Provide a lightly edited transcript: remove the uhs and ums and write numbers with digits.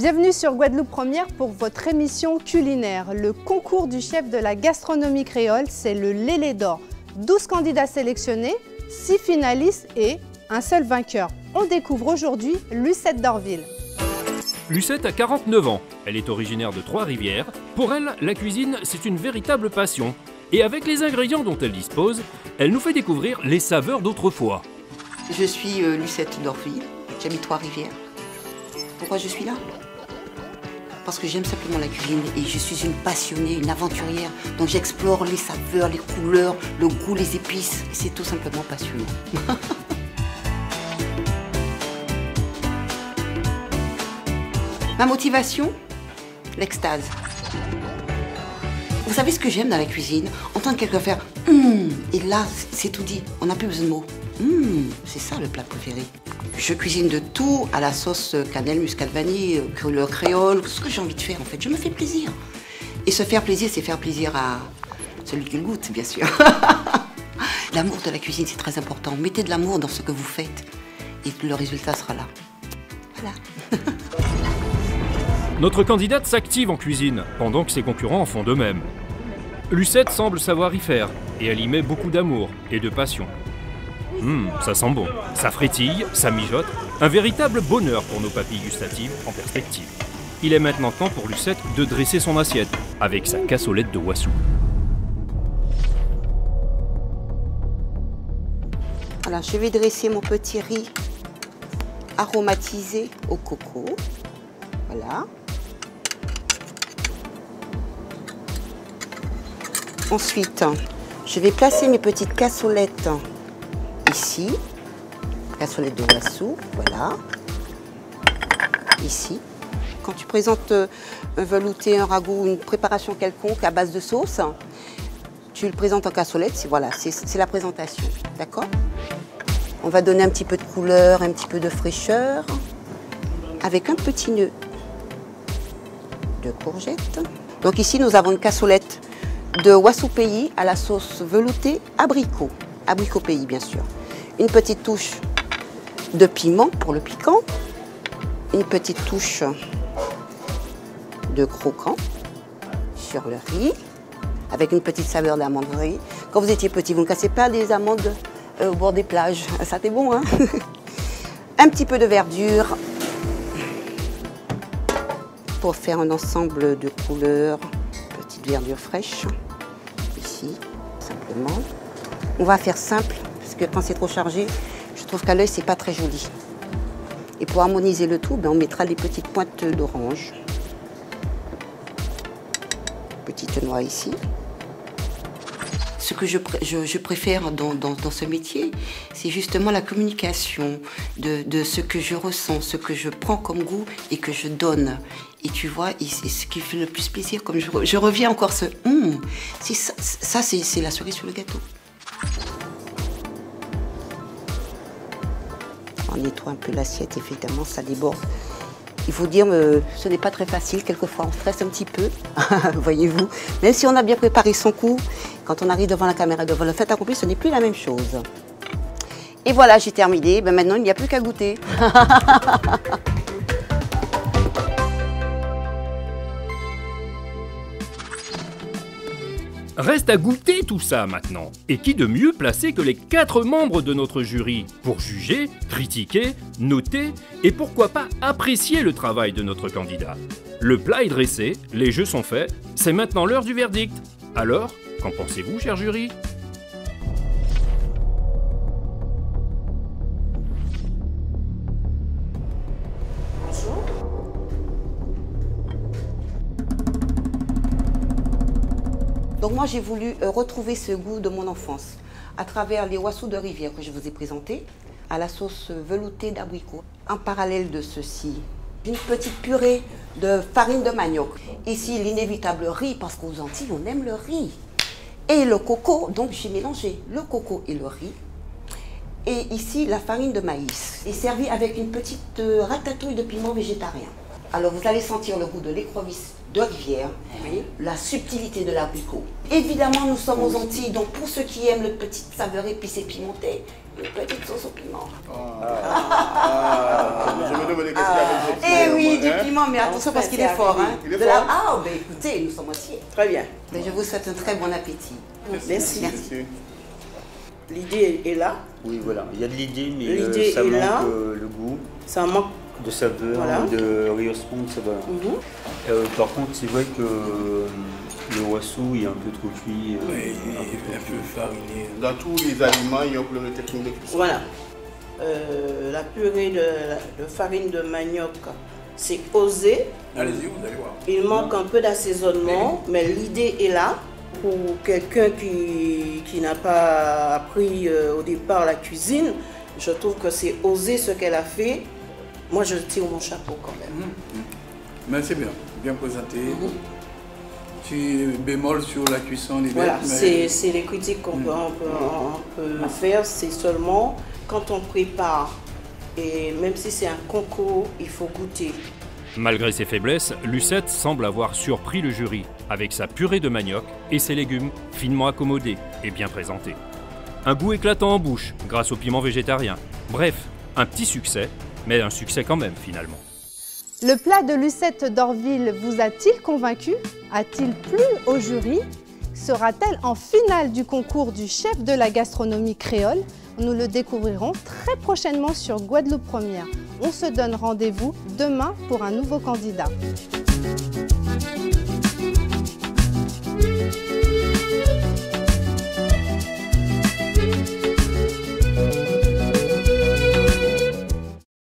Bienvenue sur Guadeloupe Première pour votre émission culinaire. Le concours du chef de la gastronomie créole, c'est le Lélé d'or. 12 candidats sélectionnés, 6 finalistes et un seul vainqueur. On découvre aujourd'hui Lucette d'Orville. Lucette a 49 ans. Elle est originaire de Trois-Rivières. Pour elle, la cuisine, c'est une véritable passion. Et avec les ingrédients dont elle dispose, elle nous fait découvrir les saveurs d'autrefois. Je suis Lucette d'Orville, j'habite Trois-Rivières. Pourquoi je suis là? Parce que j'aime simplement la cuisine et je suis une passionnée, une aventurière. Donc j'explore les saveurs, les couleurs, le goût, les épices. C'est tout simplement passionnant. Ma motivation? L'extase. Vous savez ce que j'aime dans la cuisine? Entendre quelqu'un faire et là, c'est tout dit. On n'a plus besoin de mots. C'est ça le plat préféré. Je cuisine de tout à la sauce cannelle, muscade vanille, le créole, ce que j'ai envie de faire en fait. Je me fais plaisir. Et se faire plaisir, c'est faire plaisir à celui qui le goûte, bien sûr. L'amour de la cuisine, c'est très important. Mettez de l'amour dans ce que vous faites et le résultat sera là. Voilà. Notre candidate s'active en cuisine, pendant que ses concurrents en font de même. Lucette semble savoir y faire, et elle y met beaucoup d'amour et de passion. Ça sent bon, ça frétille, ça mijote, un véritable bonheur pour nos papilles gustatives en perspective. Il est maintenant temps pour Lucette de dresser son assiette, avec sa cassolette de Wassou. Alors, je vais dresser mon petit riz aromatisé au coco. Voilà. Ensuite, je vais placer mes petites cassolettes ici. Cassolette de Wassou, voilà. Ici. Quand tu présentes un velouté, un ragoût, une préparation quelconque à base de sauce, tu le présentes en cassolette, voilà, c'est la présentation, d'accord? On va donner un petit peu de couleur, un petit peu de fraîcheur, avec un petit nœud de courgette. Donc ici, nous avons une cassolette de Wassou pays à la sauce veloutée abricot. Abricot pays, bien sûr. Une petite touche de piment pour le piquant. Une petite touche de croquant sur le riz, avec une petite saveur d'amanderie. Quand vous étiez petit, vous ne cassez pas des amandes au bord des plages. Ça, c'est bon, hein? Un petit peu de verdure pour faire un ensemble de couleurs. Petite verdure fraîche, ici, simplement. On va faire simple, parce que quand c'est trop chargé, je trouve qu'à l'œil, c'est pas très joli. Et pour harmoniser le tout, on mettra les petites pointes d'orange. Petite noix ici. Ce que je préfère dans ce métier, c'est justement la communication de ce que je ressens, ce que je prends comme goût et que je donne. Et tu vois, c'est ce qui fait le plus plaisir. Comme je reviens encore ce ça c'est la cerise sur le gâteau. On nettoie un peu l'assiette, évidemment, ça déborde. Il faut dire, ce n'est pas très facile, quelquefois on stresse un petit peu, voyez-vous. Même si on a bien préparé son coup, quand on arrive devant la caméra, devant le fait accompli, ce n'est plus la même chose. Et voilà, j'ai terminé, maintenant il n'y a plus qu'à goûter. Reste à goûter tout ça maintenant. Et qui de mieux placé que les 4 membres de notre jury pour juger, critiquer, noter et pourquoi pas apprécier le travail de notre candidat. Le plat est dressé, les jeux sont faits, c'est maintenant l'heure du verdict. Alors, qu'en pensez-vous, cher jury ? Donc moi, j'ai voulu retrouver ce goût de mon enfance à travers les Wassous de Rivière que je vous ai présentés, à la sauce veloutée d'abricot. En parallèle de ceci, une petite purée de farine de manioc. Ici, l'inévitable riz, parce qu'aux Antilles, on aime le riz. Et le coco, donc j'ai mélangé le coco et le riz. Et ici, la farine de maïs. Et servi avec une petite ratatouille de piment végétarien. Alors, vous allez sentir le goût de l'écrevisse de rivière, la subtilité de l'abricot. Évidemment, nous sommes aux Antilles, donc pour ceux qui aiment le petit saveur épicé pimenté, une petite sauce au piment. Je me demandais qu'est-ce qu'il y avait de Eh oui, du hein? piment, mais attention parce qu'il est fort. Hein. Il est fort. Ah, ben écoutez, nous sommes entiers. Très bien. Ben, je vous souhaite un très bon appétit. Merci. Merci. L'idée est là. Oui, voilà. Il y a de l'idée, mais L'idée ça est manque là. le goût, Ça manque. de saveur, Voilà. de rehaussement de saveur. Par contre, c'est vrai que le oiseau il est un peu trop cuit. Oui, un peu fariné. Dans tous les aliments, il y a un problème de technique de cuisson. Voilà. La purée de farine de manioc, c'est osé. Allez-y, vous allez voir. Il manque un peu d'assaisonnement, mais l'idée est là. Pour quelqu'un qui n'a pas appris au départ la cuisine, je trouve que c'est osé ce qu'elle a fait. Moi, je tire mon chapeau quand même. Mais c'est bien, bien présenté. Petit bémol sur la cuisson des Voilà, bêtes, mais c'est les critiques qu'on peut faire. C'est seulement quand on prépare, et même si c'est un concours, il faut goûter. Malgré ses faiblesses, Lucette semble avoir surpris le jury avec sa purée de manioc et ses légumes finement accommodés et bien présentés. Un goût éclatant en bouche grâce au piment végétarien. Bref, un petit succès, mais un succès quand même finalement. Le plat de Lucette d'Orville vous a-t-il convaincu? A-t-il plu au jury? Sera-t-elle en finale du concours du chef de la gastronomie créole? Nous le découvrirons très prochainement sur Guadeloupe Première. On se donne rendez-vous demain pour un nouveau candidat.